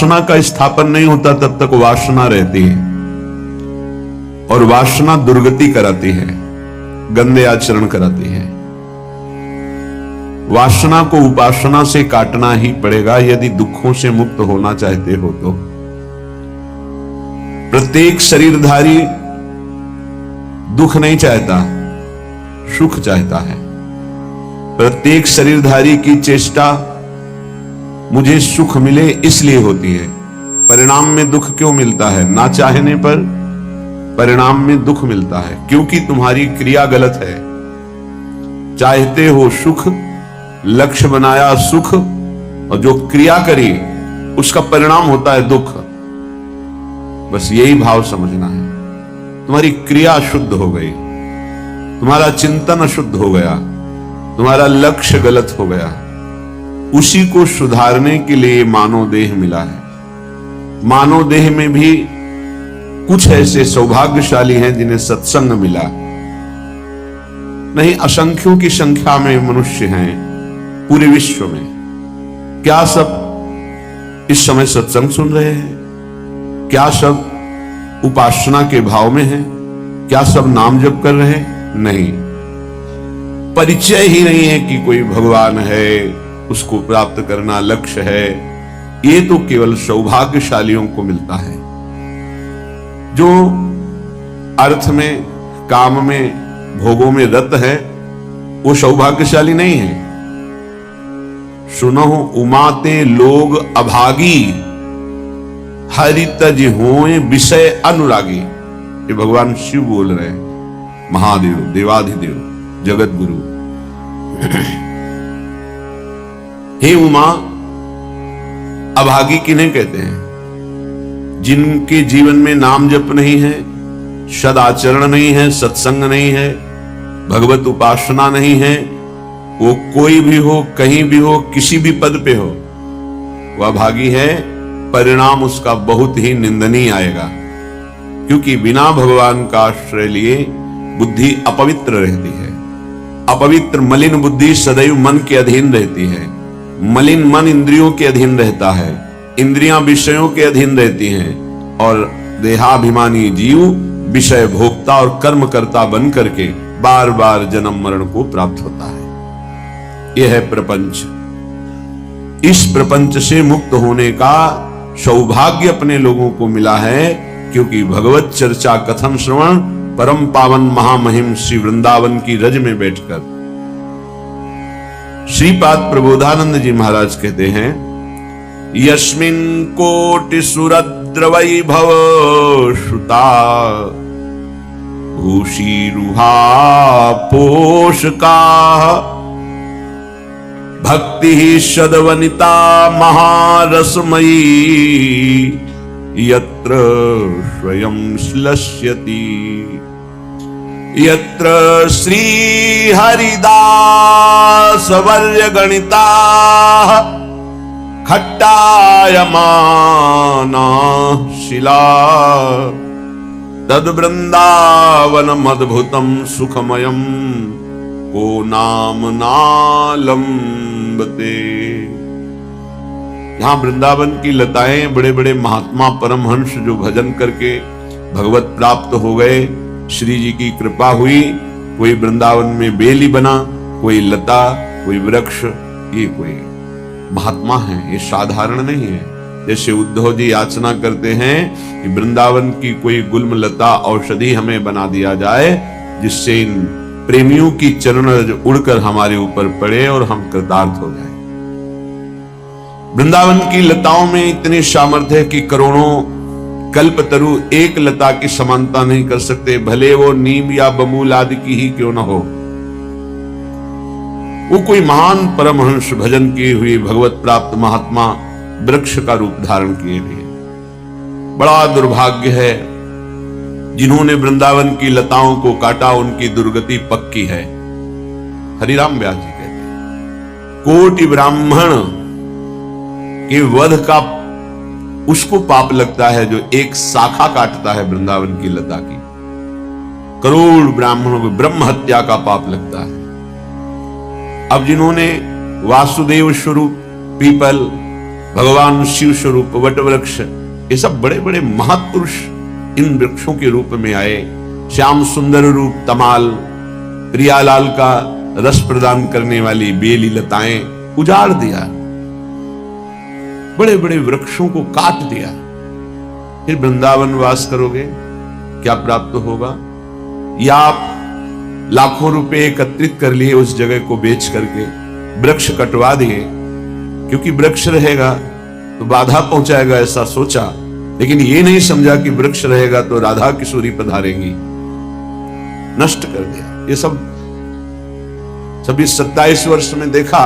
वासना का स्थापन नहीं होता तब तक वासना रहती है और वासना दुर्गति कराती है, गंदे आचरण कराती है। वासना को उपासना से काटना ही पड़ेगा यदि दुखों से मुक्त होना चाहते हो तो। प्रत्येक शरीरधारी दुख नहीं चाहता, सुख चाहता है। प्रत्येक शरीरधारी की चेष्टा मुझे सुख मिले इसलिए होती है। परिणाम में दुख क्यों मिलता है? ना चाहने पर परिणाम में दुख मिलता है, क्योंकि तुम्हारी क्रिया गलत है। चाहते हो सुख, लक्ष्य बनाया सुख, और जो क्रिया करी उसका परिणाम होता है दुख। बस यही भाव समझना है। तुम्हारी क्रिया अशुद्ध हो गई, तुम्हारा चिंतन अशुद्ध हो गया, तुम्हारा लक्ष्य गलत हो गया। उसी को सुधारने के लिए मानव देह मिला है। मानव देह में भी कुछ ऐसे सौभाग्यशाली हैं जिन्हें सत्संग मिला। नहीं, असंख्यों की संख्या में मनुष्य हैं पूरे विश्व में। क्या सब इस समय सत्संग सुन रहे हैं? क्या सब उपासना के भाव में हैं? क्या सब नाम जप कर रहे हैं? नहीं। परिचय ही नहीं है कि कोई भगवान है, उसको प्राप्त करना लक्ष्य है। ये तो केवल सौभाग्यशालियों को मिलता है। जो अर्थ में, काम में, भोगों में रत है, वो सौभाग्यशाली नहीं है। सुनो उमाते लोग अभागी, हरि तज होए विषय अनुरागी। ये भगवान शिव बोल रहे हैं, महादेव, देवाधिदेव, जगत गुरु। हे उमा, अभागी किन्हें कहते हैं? जिनके जीवन में नाम जप नहीं है, सदाचरण नहीं है, सत्संग नहीं है, भगवत उपासना नहीं है। वो कोई भी हो, कहीं भी हो, किसी भी पद पे हो, वह अभागी है। परिणाम उसका बहुत ही निंदनीय आएगा, क्योंकि बिना भगवान का आश्रय लिए बुद्धि अपवित्र रहती है। अपवित्र मलिन बुद्धि सदैव मन के अधीन रहती है। मलिन मन इंद्रियों के अधीन रहता है, इंद्रियां विषयों के अधीन रहती हैं, और देहाभिमानी जीव विषय भोक्ता और कर्म कर्ता बन करके बार बार जन्म मरण को प्राप्त होता है। यह है प्रपंच। इस प्रपंच से मुक्त होने का सौभाग्य अपने लोगों को मिला है, क्योंकि भगवत चर्चा कथन श्रवण परम पावन महामहिम श्री वृंदावन की रज में बैठकर श्रीपाद प्रबोधानंद जी महाराज कहते हैं, यस्मिन कोटि सुरद्र वैभव श्रुता भूषीरुहा पोषका भक्ति सदवनिता महारसमयी यत्र स्वयं श्लष्यति यत्र श्री हरिदास वर्य गणिता खट्टायमाना शिला तद वृंदावनम अद्भुतम सुखमयम को नाम नालंबते। यहां वृंदावन की लताएं, बड़े बड़े महात्मा परमहंस जो भजन करके भगवत प्राप्त हो गए, श्री जी की कृपा हुई। कोई वृंदावन में बेली बना, कोई लता, कोई वृक्ष, ये कोई महात्मा है, ये साधारण नहीं है। जैसे उद्धव जी याचना करते हैं कि वृंदावन की कोई गुल्म लता औषधि हमें बना दिया जाए, जिससे इन प्रेमियों की चरण उड़कर हमारे ऊपर पड़े और हम कृतार्थ हो जाए। वृंदावन की लताओं में इतनी सामर्थ्य है कि करोड़ों कल्पतरु एक लता की समानता नहीं कर सकते, भले वो नीम या बमूल आदि की ही क्यों न हो। वो कोई महान परमहंस भजन किए हुए भगवत प्राप्त महात्मा वृक्ष का रूप धारण किए हुए। बड़ा दुर्भाग्य है जिन्होंने वृंदावन की लताओं को काटा, उनकी दुर्गति पक्की है। हरिराम व्यास जी कहते हैं, कोटि ब्राह्मण के वध का उसको पाप लगता है जो एक शाखा काटता है वृंदावन की लता की। करोड़ ब्राह्मणों को ब्रह्म हत्या का पाप लगता है। अब जिन्होंने वासुदेव स्वरूप पीपल, भगवान शिव स्वरूप वट वृक्ष, ये सब बड़े बड़े महापुरुष इन वृक्षों के रूप में आए। श्याम सुंदर रूप तमाल, प्रियालाल का रस प्रदान करने वाली बेली लताएं उजाड़ दिया, बड़े बड़े वृक्षों को काट दिया। फिर वृंदावन वास करोगे, क्या प्राप्त होगा? या आप लाखों रुपए एकत्रित कर लिए उस जगह को बेच करके, वृक्ष कटवा दिए, क्योंकि वृक्ष रहेगा तो बाधा पहुंचाएगा ऐसा सोचा, लेकिन ये नहीं समझा कि वृक्ष रहेगा तो राधा किशोरी पधारेंगी, नष्ट कर दिया। ये सब इस 27 वर्ष में देखा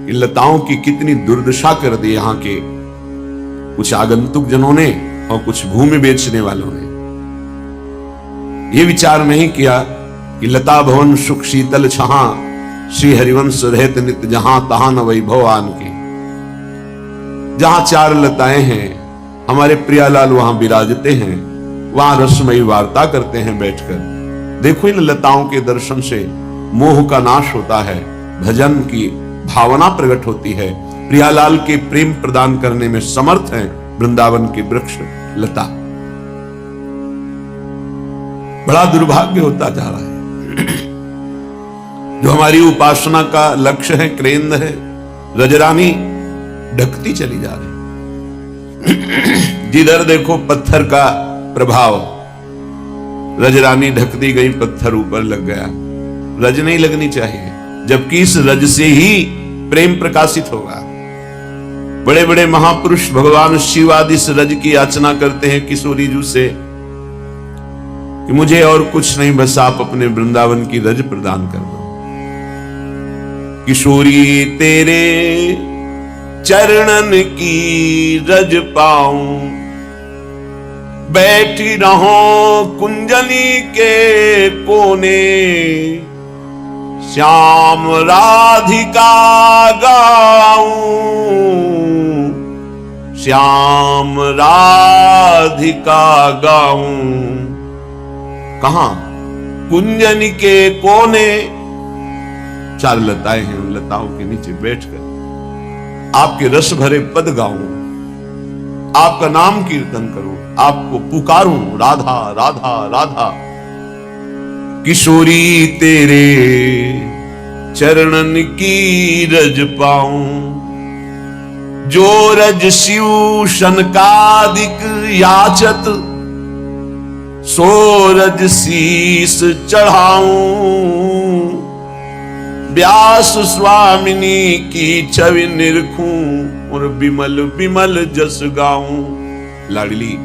कि लताओं की कितनी दुर्दशा कर दी यहां के कुछ आगंतुक जनों ने और कुछ भूमि बेचने वालों ने। यह विचार नहीं किया कि लता भवन सुख शीतल छहा, श्री हरिवंश रहत नित जहां तहां न वैभव आन के। जहां चार लताएं हैं, हमारे प्रियालाल वहां विराजते हैं, वहां रसमयी वार्ता करते हैं बैठकर। देखो इन लताओं के दर्शन से मोह का नाश होता है, भजन की भावना प्रकट होती है। प्रियालाल के प्रेम प्रदान करने में समर्थ हैं वृंदावन के वृक्ष लता। बड़ा दुर्भाग्य होता जा रहा है। जो हमारी उपासना का लक्ष्य है, केंद्र है, रजरानी ढकती चली जा रही। जिधर देखो पत्थर का प्रभाव, रजरानी ढकती गई, पत्थर ऊपर लग गया। रज नहीं लगनी चाहिए, जबकि इस रज से ही प्रेम प्रकाशित होगा। बड़े बड़े महापुरुष भगवान शिव आदि इस रज की याचना करते हैं किशोरी जू से कि मुझे और कुछ नहीं, बस आप अपने वृंदावन की रज प्रदान कर दो। किशोरी तेरे चरणन की रज पाऊं, बैठी रहो कुंजनी के कोने, श्याम राधिका गाऊं, श्याम राधिका गाऊं। कहां? कुंजनी के कोने। चार लताएं हैं, उन लताओं के नीचे बैठकर आपके रस भरे पद गाऊं, आपका नाम कीर्तन करूं, आपको पुकारूं, राधा राधा राधा। किशोरी तेरे चरणन की रज पाऊं, जो रज शिव शनकादिक याचत, सो रज शीस चढ़ाऊं। व्यास स्वामिनी की छवि निरखूं, और बिमल बिमल जस गाऊं। लाडली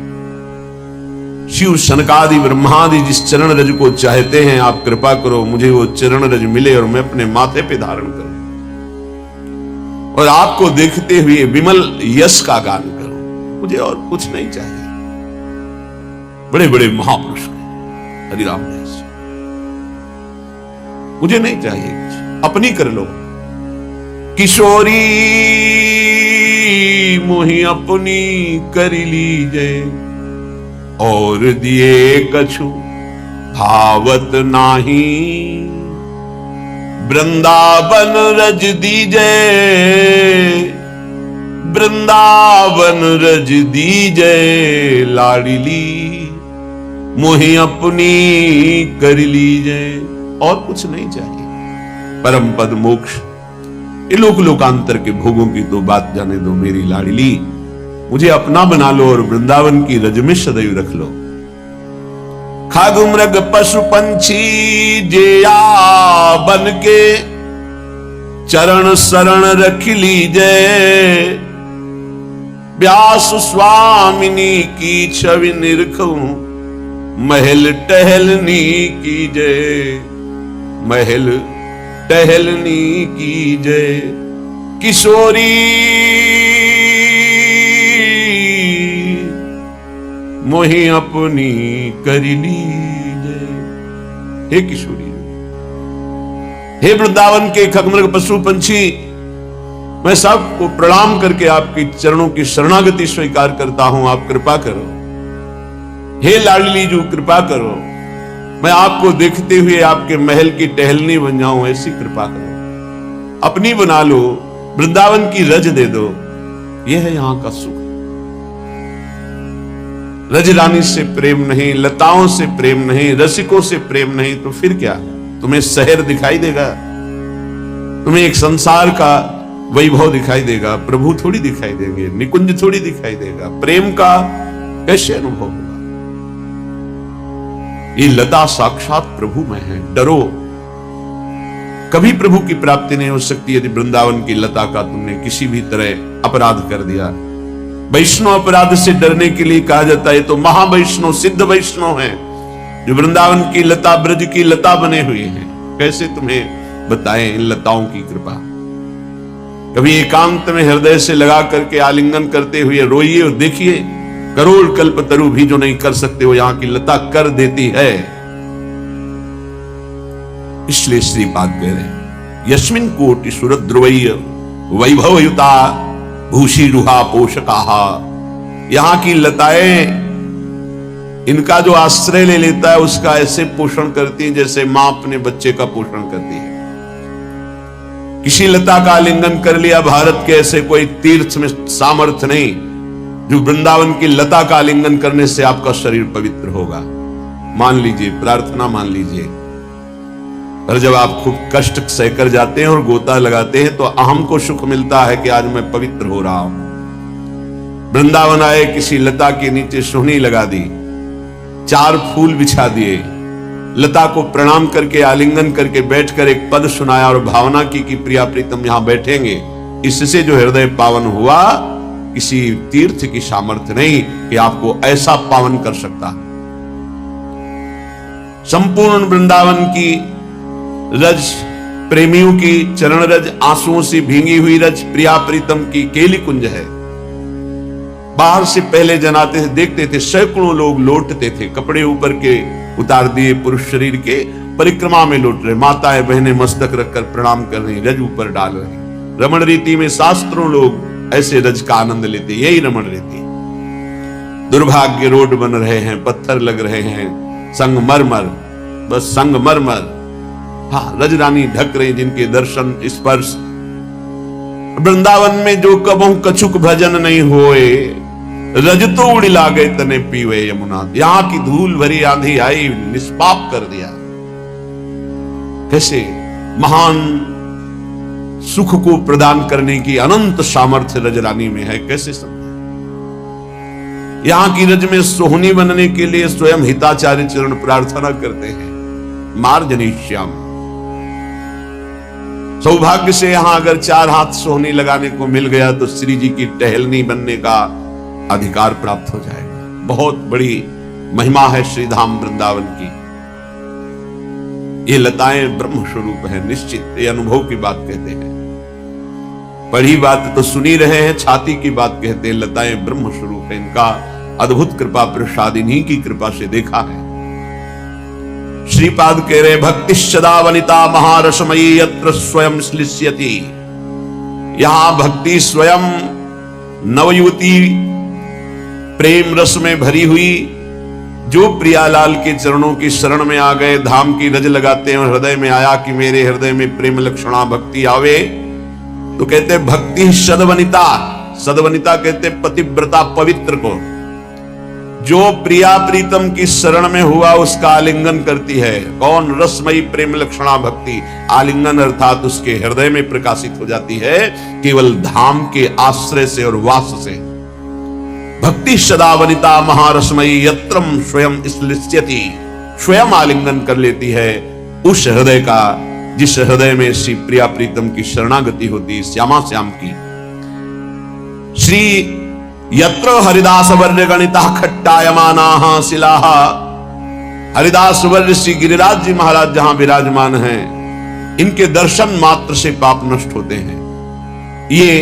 शिव शनकादि ब्रह्मादि जिस चरण रज को चाहते हैं, आप कृपा करो मुझे वो चरण रज मिले और मैं अपने माथे पे धारण करूं और आपको देखते हुए विमल यश का गान करूं। मुझे और कुछ नहीं चाहिए। बड़े बड़े महापुरुष हरिराम दास, मुझे नहीं चाहिए कुछ, अपनी कर लो। किशोरी मोहि अपनी कर लीजे, और दिए कछु भावत नाही। वृंदावन रज दीजे, वृंदावन रज दीजे। लाडली मोहि अपनी कर लीजे, और कुछ नहीं चाहिए। परम पद मोक्ष, ये लोक लोकांतर के भोगों की तो बात जाने दो मेरी लाडली, मुझे अपना बना लो और वृंदावन की रज में सदैव रख लो। खाग मृग पशु पंछी जेया बन के, चरण शरण रख लीजे। व्यास स्वामिनी की छवि निरखूं, महल टहलनी की जय, महल टहलनी की जय। किशोरी मोहि अपनी कर लीजे। हे किशोरी, हे वृंदावन के खगमृग पशु पंछी, मैं सबको प्रणाम करके आपके चरणों की शरणागति स्वीकार करता हूं। आप कृपा करो। हे लाडली जू, कृपा करो, मैं आपको देखते हुए आपके महल की टहलनी बन जाऊं, ऐसी कृपा करो। अपनी बना लो, वृंदावन की रज दे दो। यह है यहां का सुख। रज रानी से प्रेम नहीं, लताओं से प्रेम नहीं, रसिकों से प्रेम नहीं, तो फिर क्या? तुम्हें शहर दिखाई देगा, तुम्हें एक संसार का वैभव दिखाई देगा, प्रभु थोड़ी दिखाई देंगे, निकुंज थोड़ी दिखाई देगा। प्रेम का कैसे अनुभव होगा? ये लता साक्षात प्रभु में है। डरो, कभी प्रभु की प्राप्ति नहीं हो सकती यदि वृंदावन की लता का तुमने किसी भी तरह अपराध कर दिया। वैष्णव अपराध से डरने के लिए कहा जाता है, तो महावैष्णव सिद्ध वैष्णव हैं जो वृंदावन की लता, ब्रज की लता बने हुए हैं। कैसे तुम्हें बताएं इन लताओं की कृपा। कभी एकांत में हृदय से लगा करके आलिंगन करते हुए रोइए और देखिए, करोड़ कल्पतरु भी जो नहीं कर सकते वो यहां की लता कर देती है। इसलिए श्रीपाद कह रहे हैं, यस्मिन कोटि सुर ध्रुवय्य वैभवयुता भूषी रुहा पोषकाहा। यहां की लताएं इनका जो आश्रय ले लेता है उसका ऐसे पोषण करती है जैसे मां अपने बच्चे का पोषण करती है। किसी लता का आलिंगन कर लिया, भारत के ऐसे कोई तीर्थ में सामर्थ्य नहीं जो वृंदावन की लता का आलिंगन करने से आपका शरीर पवित्र होगा। मान लीजिए, प्रार्थना मान लीजिए। पर जब आप खूब कष्ट सहकर जाते हैं और गोता लगाते हैं तो अहम को सुख मिलता है कि आज मैं पवित्र हो रहा हूं। वृंदावन आए, किसी लता के नीचे सोहनी लगा दी, 4 फूल बिछा दिए, लता को प्रणाम करके आलिंगन करके बैठकर एक पद सुनाया और भावना की कि प्रिया प्रीतम यहां बैठेंगे। इससे जो हृदय पावन हुआ, किसी तीर्थ की सामर्थ्य नहीं कि आपको ऐसा पावन कर सकता। संपूर्ण वृंदावन की रज, प्रेमियों की चरण रज, आंसुओं से भींगी हुई रज प्रिया प्रीतम की केली कुंज है। बाहर से पहले जनाते थे, देखते थे, सैकड़ों लोग लौटते थे, कपड़े ऊपर के उतार दिए, पुरुष शरीर के परिक्रमा में लौट रहे, माताएं बहनें मस्तक रखकर प्रणाम कर रही, रज ऊपर डाल रही। रमण रीति में शास्त्रों लोग ऐसे रज का आनंद लेते, यही रमण रीति। दुर्भाग्य रोड बन रहे हैं, पत्थर लग रहे हैं, संगमरमर, बस संगमरमर। हाँ, रज रानी ढक रही, जिनके दर्शन स्पर्श वृंदावन में जो कबहू कछुक भजन नहीं होए, रज तो उड़िला गए तने पीवे यमुना। यहां की धूल भरी आंधी आई, निष्पाप कर दिया। कैसे महान सुख को प्रदान करने की अनंत सामर्थ्य रजरानी में है, कैसे समझे। यहां की रज में सोहनी बनने के लिए स्वयं हिताचार्य चरण प्रार्थना करते हैं, मार्जनीश्याम। सौभाग्य से यहां अगर 4 हाथ सोहनी लगाने को मिल गया तो श्री जी की टहलनी बनने का अधिकार प्राप्त हो जाएगा। बहुत बड़ी महिमा है श्री धाम वृंदावन की। ये लताएं ब्रह्म स्वरूप है, निश्चित। ये अनुभव की बात कहते हैं, पढ़ी बात तो सुनी रहे हैं, छाती की बात कहते हैं। लताएं ब्रह्म स्वरूप है, इनका अद्भुत कृपा प्रसाद इन्हीं की कृपा से देखा है। श्रीपाद कह रहे, भक्ति सदा वनिता महारसमयी यत्र स्वयं श्लिष्यति। यहां भक्ति स्वयं नवयुवती प्रेम रस में भरी हुई, जो प्रियालाल के चरणों की शरण में आ गए, धाम की रज लगाते हैं और हृदय में आया कि मेरे हृदय में प्रेम लक्षणा भक्ति आवे, तो कहते भक्ति सदवनिता। सदवनिता कहते पतिव्रता, पवित्र को। जो प्रिया प्रीतम की शरण में हुआ उसका आलिंगन करती है। कौन? रसमयी प्रेम लक्षणा भक्ति। आलिंगन अर्थात उसके हृदय में प्रकाशित हो जाती है, केवल धाम के आश्रय से और वास से। भक्ति सदा वनिता महारसमयी यत्रम स्वयं श्लिष्यति। स्वयं आलिंगन कर लेती है उस हृदय का जिस हृदय में श्री प्रिया प्रीतम की शरणागति होती, श्यामा श्याम की। श्री यत्र हरिदास वर्य गणिता खट्टायमानाः शिलाः। हरिदास वर्य श्री गिरिराज जी महाराज जहां विराजमान हैं, इनके दर्शन मात्र से पाप नष्ट होते हैं। ये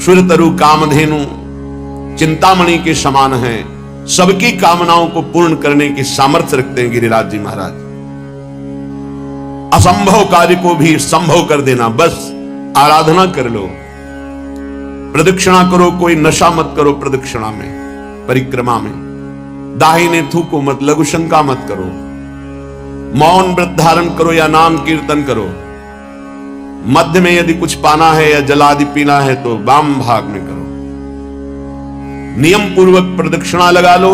सुरतरु कामधेनु चिंतामणि के समान हैं, सबकी कामनाओं को पूर्ण करने की सामर्थ्य रखते हैं गिरिराज जी महाराज। असंभव कार्य को भी संभव कर देना, बस आराधना कर लो, प्रदक्षिणा करो, कोई नशा मत करो प्रदक्षिणा में, परिक्रमा में। दाहिने थूको मत, लघु शंका मत करो, मौन व्रत धारण करो या नाम कीर्तन करो। मध्य में यदि कुछ पाना है या जल आदि पीना है तो वाम भाग में करो। नियम पूर्वक प्रदक्षिणा लगा लो,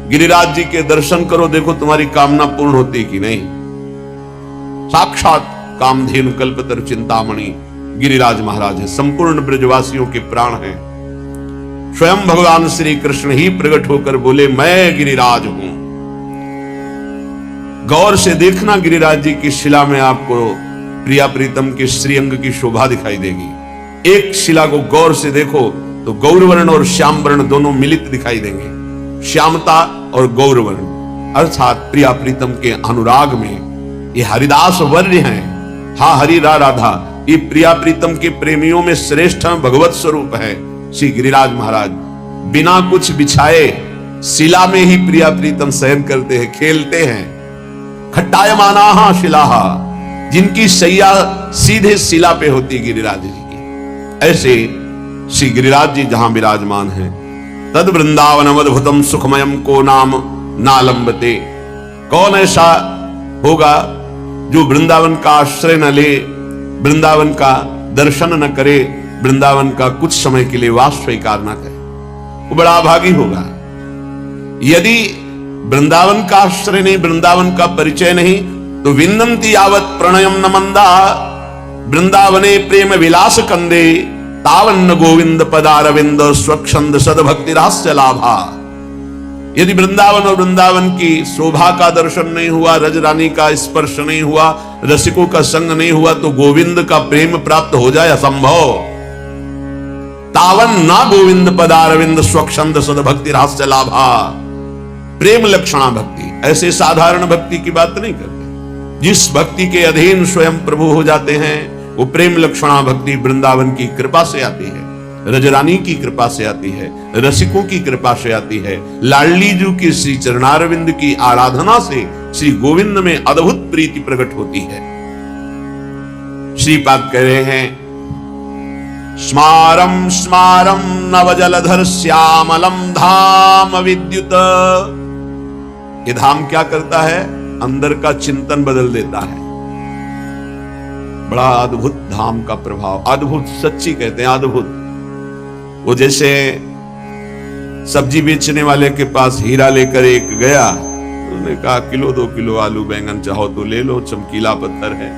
गिरिराज जी के दर्शन करो, देखो तुम्हारी कामना पूर्ण होती कि नहीं। साक्षात कामधेनु कल्पतर चिंतामणि गिरिराज महाराज है, संपूर्ण ब्रजवासियों के प्राण हैं। स्वयं भगवान श्री कृष्ण ही प्रकट होकर बोले मैं गिरिराज हूं। गौर से देखना, गिरिराज जी की शिला में आपको प्रिया प्रीतम के श्रीअंग की शोभा दिखाई देगी। एक शिला को गौर से देखो तो गौरवर्ण और श्याम वर्ण दोनों मिलित दिखाई देंगे। श्यामता और गौरवर्ण अर्थात प्रिया प्रीतम के अनुराग में ये हरिदास वर्य हैं। हा हरि रा राधा, ये प्रिया प्रीतम के प्रेमियों में श्रेष्ठ भगवत स्वरूप है श्री गिरिराज महाराज। बिना कुछ बिछाए शिला में ही प्रिया प्रीतम शयन करते हैं, खेलते हैं। खट्टायमाना शिलाहा, जिनकी शैया सीधे शिला पे होती गिरिराज जी की, ऐसे श्री गिरिराज जी जहां विराजमान हैं। तद वृंदावन अद्भुतम सुखमयम को नाम नालंबते। कौन ऐसा होगा जो वृंदावन का आश्रय न ले, वृंदावन का दर्शन न करे, वृंदावन का कुछ समय के लिए वास स्वीकार न करे, वो बड़ा अभागी होगा। यदि वृंदावन का आश्रय नहीं, वृंदावन का परिचय नहीं, तो विन्दन्ति यावत् प्रणयम न मंदा, वृंदावने प्रेम विलास कंदे, तावन्न गोविंद पदारविंद स्वच्छंद सदभक्ति रहस्य लाभा। यदि वृंदावन और वृंदावन की शोभा का दर्शन नहीं हुआ, रजरानी का स्पर्श नहीं हुआ, रसिकों का संग नहीं हुआ, तो गोविंद का प्रेम प्राप्त हो जाए असंभव। तावन ना गोविंद पदारविंद स्वच्छंद सदभक्ति रहस्य लाभा। प्रेम लक्षणा भक्ति, ऐसे साधारण भक्ति की बात नहीं करते। जिस भक्ति के अधीन स्वयं प्रभु हो जाते हैं, वो प्रेम लक्षणा भक्ति वृंदावन की कृपा से आती है, रजरानी की कृपा से आती है, रसिकों की कृपा से आती है। लाडली जी की श्री चरणारविंद की आराधना से श्री गोविंद में अद्भुत प्रीति प्रकट होती है। श्रीपाद कह रहे हैं स्मारम स्मारम नवजलधर श्यामलम धाम विद्युत। ये धाम क्या करता है? अंदर का चिंतन बदल देता है। बड़ा अद्भुत धाम का प्रभाव, अद्भुत, सच्ची कहते हैं अद्भुत। वो जैसे सब्जी बेचने वाले के पास हीरा लेकर एक गया, उसने कहा किलो 2 किलो आलू बैंगन चाहो तो ले लो, चमकीला पत्थर है।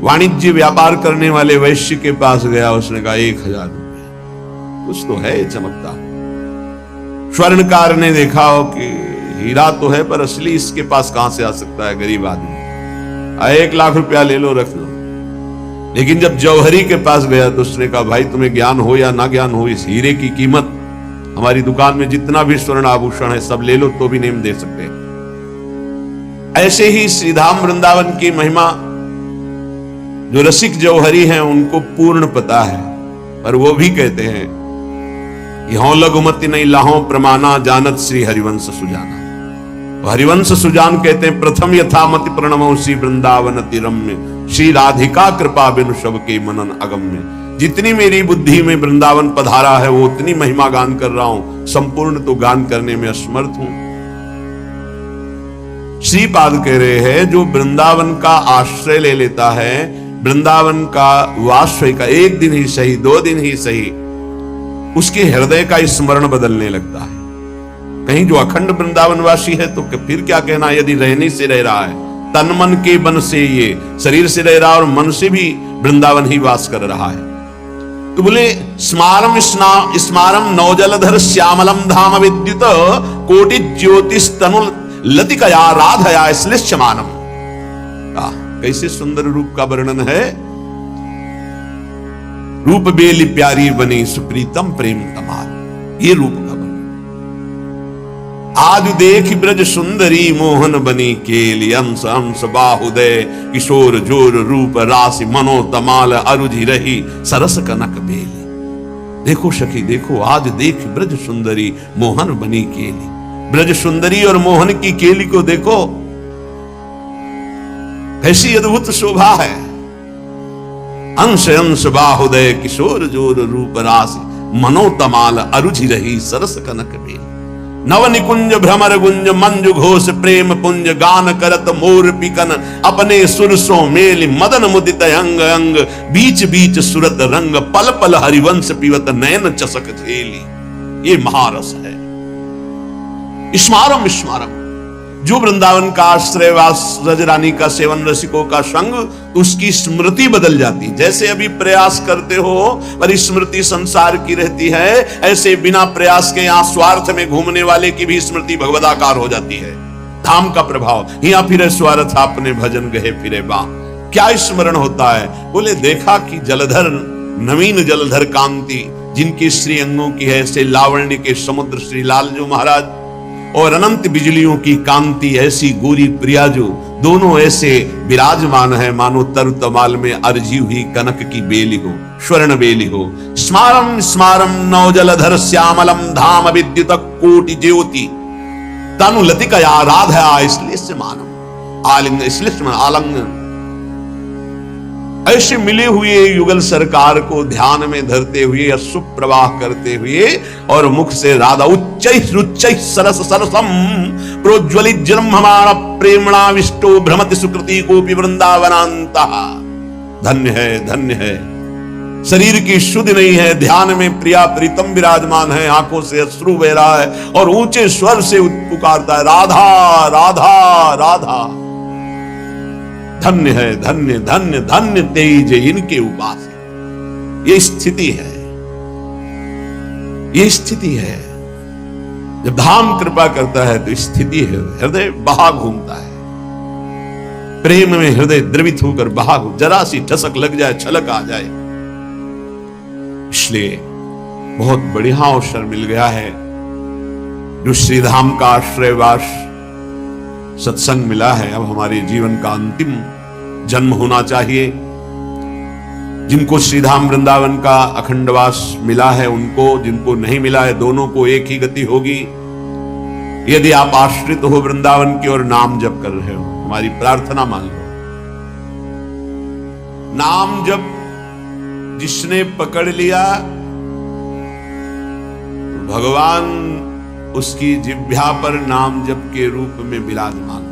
वाणिज्य व्यापार करने वाले वैश्य के पास गया, उसने कहा 1000 रुपया, कुछ तो है चमकता। स्वर्णकार ने देखा हो कि हीरा तो है पर असली इसके पास कहां से आ सकता है, गरीब आदमी, 1 लाख रुपया ले लो, रख लो। लेकिन जब जौहरी के पास गया तो उसने कहा भाई तुम्हें ज्ञान हो या ना ज्ञान हो, इस हीरे की कीमत हमारी दुकान में जितना भी स्वर्ण आभूषण है सब ले लो तो भी नहीं दे सकते। ऐसे ही श्रीधाम वृंदावन की महिमा जो रसिक जौहरी हैं उनको पूर्ण पता है, पर वो भी कहते हैं यहों लघुमति नहीं लाहों प्रमाणा, जानत श्री हरिवंश सुजाना। हरिवंश सुजान कहते हैं प्रथम यथामति प्रणमो श्री वृंदावन तिरम्य, श्री राधिका कृपा बिनु शब के मनन अगम्य। जितनी मेरी बुद्धि में वृंदावन पधारा है वो उतनी महिमा गान कर रहा हूं, संपूर्ण तो गान करने में असमर्थ हूं। श्रीपाद कह रहे हैं जो वृंदावन का आश्रय ले लेता है, वृंदावन का वाश्रय का, एक दिन ही सही 2 दिन ही सही, उसके हृदय का स्मरण बदलने लगता है। कहीं जो अखंड वृंदावनवासी है तो फिर क्या कहना, यदि रहने से रह रहा है, तन मन के बन से, ये शरीर से रह रहा है और मन से भी वृंदावन ही वास कर रहा है। तो बोले स्मारम स्मारम नवजलधर श्यामलम धाम विद्युत, कोटि ज्योतिष तनु लतिकया राधया श्लिष्यमानम। कैसे सुंदर रूप का वर्णन है। रूप बेली प्यारी बनी सुप्रीतम प्रेम तमाल, ये रूप का वर्णन। आज देख ब्रज सुंदरी मोहन बनी केली, अंश अंश बाहुदय किशोर जोर रूप राशि मनो तमाल अरुझि रही सरस कनक बेली। देखो सखी देखो, आज देख ब्रज सुंदरी मोहन बनी केली। ब्रज सुंदरी और मोहन की केली को देखो, कैसी अद्भुत शोभा है। अंश अंश बाहुदय किशोर जोर रूप राशि मनो तमाल अरुझि रही सरस कनक बेली। नव निकुंज भ्रमर गुंज मंजु घोष प्रेम पुंज गान करत मोर पिकन अपने सुरसों मेल मदन मुदित अंग अंग बीच बीच सुरत रंग पल पल हरिवंश पीवत नयन चसक झेली। ये महारस है। स्मारम स्मारम, जो वृंदावन का आश्रयवास रजरानी का सेवन रसिकों का संग, उसकी स्मृति बदल जाती। जैसे अभी प्रयास करते हो पर स्मृति संसार की रहती है, ऐसे बिना प्रयास के यहां स्वार्थ में घूमने वाले की भी स्मृति भगवदाकार हो जाती है। धाम का प्रभाव। यहाँ फिरे स्वार्थ आपने भजन गहे फिरे बा। क्या स्मरण होता है? बोले देखा कि जलधर नवीन जलधर कांति जिनकी श्री अंगों की है, ऐसे लावण्य के समुद्र श्री लालजू महाराज, और अनंत बिजलियों की कांति ऐसी गोरी प्रिया जो, दोनों ऐसे विराजमान है मानो तरु तमाल में अर्जी हुई कनक की बेली हो, स्वर्ण बेली हो। स्मारम स्मारम नौ जलधर श्यामलम धाम विद्युत कोटि ज्योति तनु लतिकया राधा, इसलिए स्मारम आलिंग, इसलिए आलंगन। ऐसे मिले हुए युगल सरकार को ध्यान में धरते हुए अश्रु प्रवाह करते हुए और मुख से राधा उच्च सरस सरसम प्रोज्वलित जन्ममाण प्रेमणा विष्टो भ्रमति सुकृति कोपि वृंदावनांता। धन्य है, धन्य है। शरीर की शुद्ध नहीं है, ध्यान में प्रिया प्रीतम विराजमान है, आंखों से अश्रु बह रहा है और ऊंचे स्वर से पुकारता है राधा राधा राधा। धन्य है, धन्य धन्य धन्य तेज इनके उपास। ये स्थिति है, ये स्थिति है। जब धाम कृपा करता है तो स्थिति है, हृदय बहा घूमता है। प्रेम में हृदय द्रवित होकर बहा, जरा सी ठसक लग जाए, छलक आ जाए। इसलिए बहुत बढ़िया अवसर मिल गया है। जो श्रीधाम का आश्रयवास सत्संग मिला है, अब हमारे जीवन का अंतिम जन्म होना चाहिए। जिनको श्रीधाम वृंदावन का अखंडवास मिला है उनको, जिनको नहीं मिला है दोनों को एक ही गति होगी। यदि आप आश्रित हो वृंदावन की और नाम जप कर रहे हो, हमारी प्रार्थना मान लो। नाम जप जिसने पकड़ लिया, भगवान उसकी जिह्वा पर नाम जप के रूप में विराजमान।